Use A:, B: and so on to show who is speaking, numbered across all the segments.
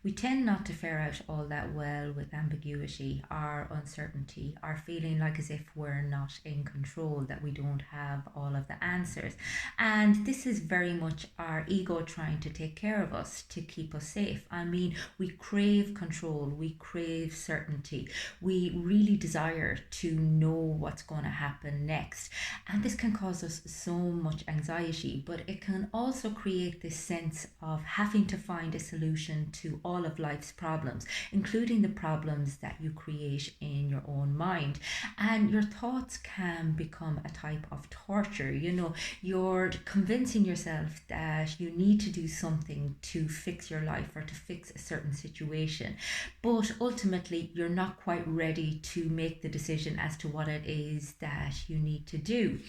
A: We tend not to fare out all that well with ambiguity or uncertainty, or feeling like as if we're not in control, that we don't have all of the answers. And this is very much our ego trying to take care of us, to keep us safe. I mean, we crave control, we crave certainty, we really desire to know what's going to happen next. And this can cause us so much anxiety, but it can also create this sense of having to find a solution to all of life's problems, including the problems that you create in your own mind. And your thoughts can become a type of torture. You're convincing yourself that you need to do something to fix your life or to fix a certain situation, but ultimately you're not quite ready to make the decision as to what it is that you need to do.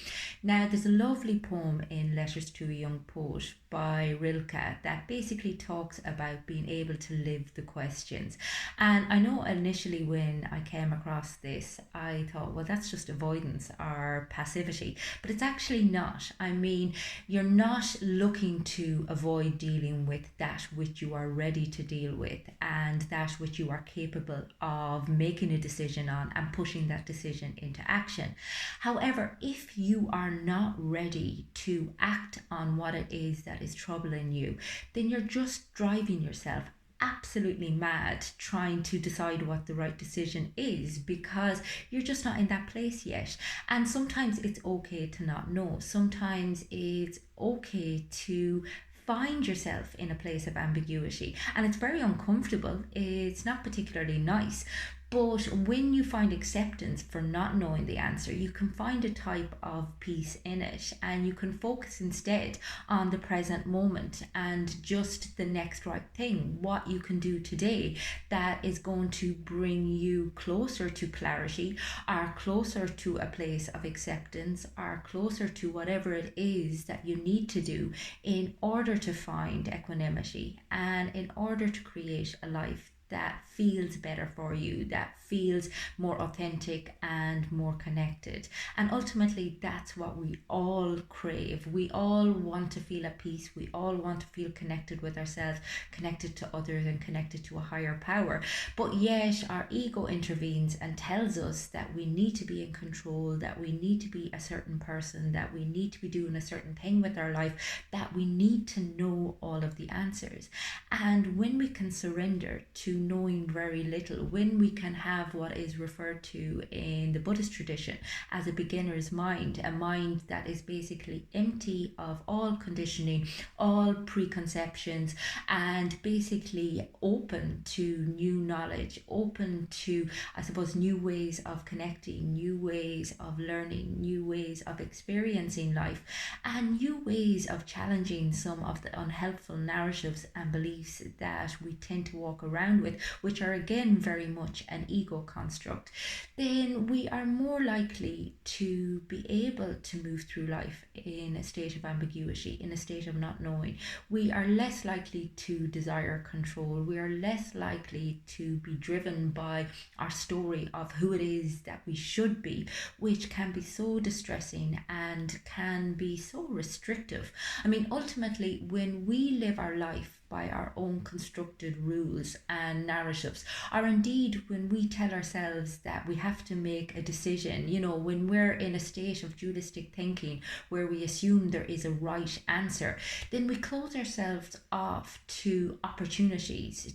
A: Now, there's a lovely poem in Letters to a Young Poet by Rilke that basically talks about being able to live the questions. And I know initially when I came across this, I thought, well, that's just avoidance or passivity, but it's actually not. I mean, you're not looking to avoid dealing with that which you are ready to deal with and that which you are capable of making a decision on and pushing that decision into action. However, if you are not ready to act on what it is that is troubling you, then you're just driving yourself absolutely mad trying to decide what the right decision is, because you're just not in that place yet. And sometimes it's okay to not know. Sometimes it's okay to find yourself in a place of ambiguity, and it's very uncomfortable. It's not particularly nice, but when you find acceptance for not knowing the answer, you can find a type of peace in it, and you can focus instead on the present moment and just the next right thing, what you can do today that is going to bring you closer to clarity, or closer to a place of acceptance, or closer to whatever it is that you need to do in order to find equanimity and in order to create a life that feels better for you, that feels more authentic and more connected. And ultimately, that's what we all crave. We all want to feel at peace. We all want to feel connected with ourselves, connected to others, and connected to a higher power. But yet, our ego intervenes and tells us that we need to be in control, that we need to be a certain person, that we need to be doing a certain thing with our life, that we need to know all of the answers. And when we can surrender to knowing very little, when we can have what is referred to in the Buddhist tradition as a beginner's mind, a mind that is basically empty of all conditioning, all preconceptions, and basically open to new knowledge, open to, I suppose, new ways of connecting, new ways of learning, new ways of experiencing life, and new ways of challenging some of the unhelpful narratives and beliefs that we tend to walk around with, which are again very much an ego construct, then we are more likely to be able to move through life in a state of ambiguity, in a state of not knowing. We are less likely to desire control. We are less likely to be driven by our story of who it is that we should be, which can be so distressing and can be so restrictive. I mean, ultimately, when we live our life by our own constructed rules and narratives, or indeed when we tell ourselves that we have to make a decision, when we're in a state of dualistic thinking where we assume there is a right answer, then we close ourselves off to opportunities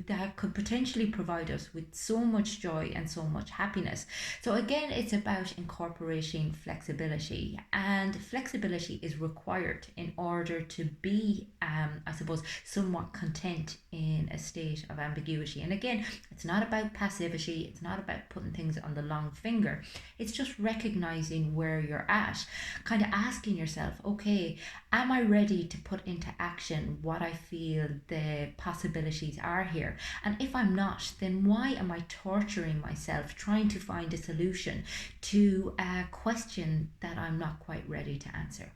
A: that could potentially provide us with so much joy and so much happiness. So again, it's about incorporating flexibility, and flexibility is required in order to be, I suppose, somewhat content in a state of ambiguity. And again, it's not about passivity, it's not about putting things on the long finger, it's just recognizing where you're at, kind of asking yourself, okay, am I ready to put into action what I feel the possibilities are here? And if I'm not, then why am I torturing myself trying to find a solution to a question that I'm not quite ready to answer?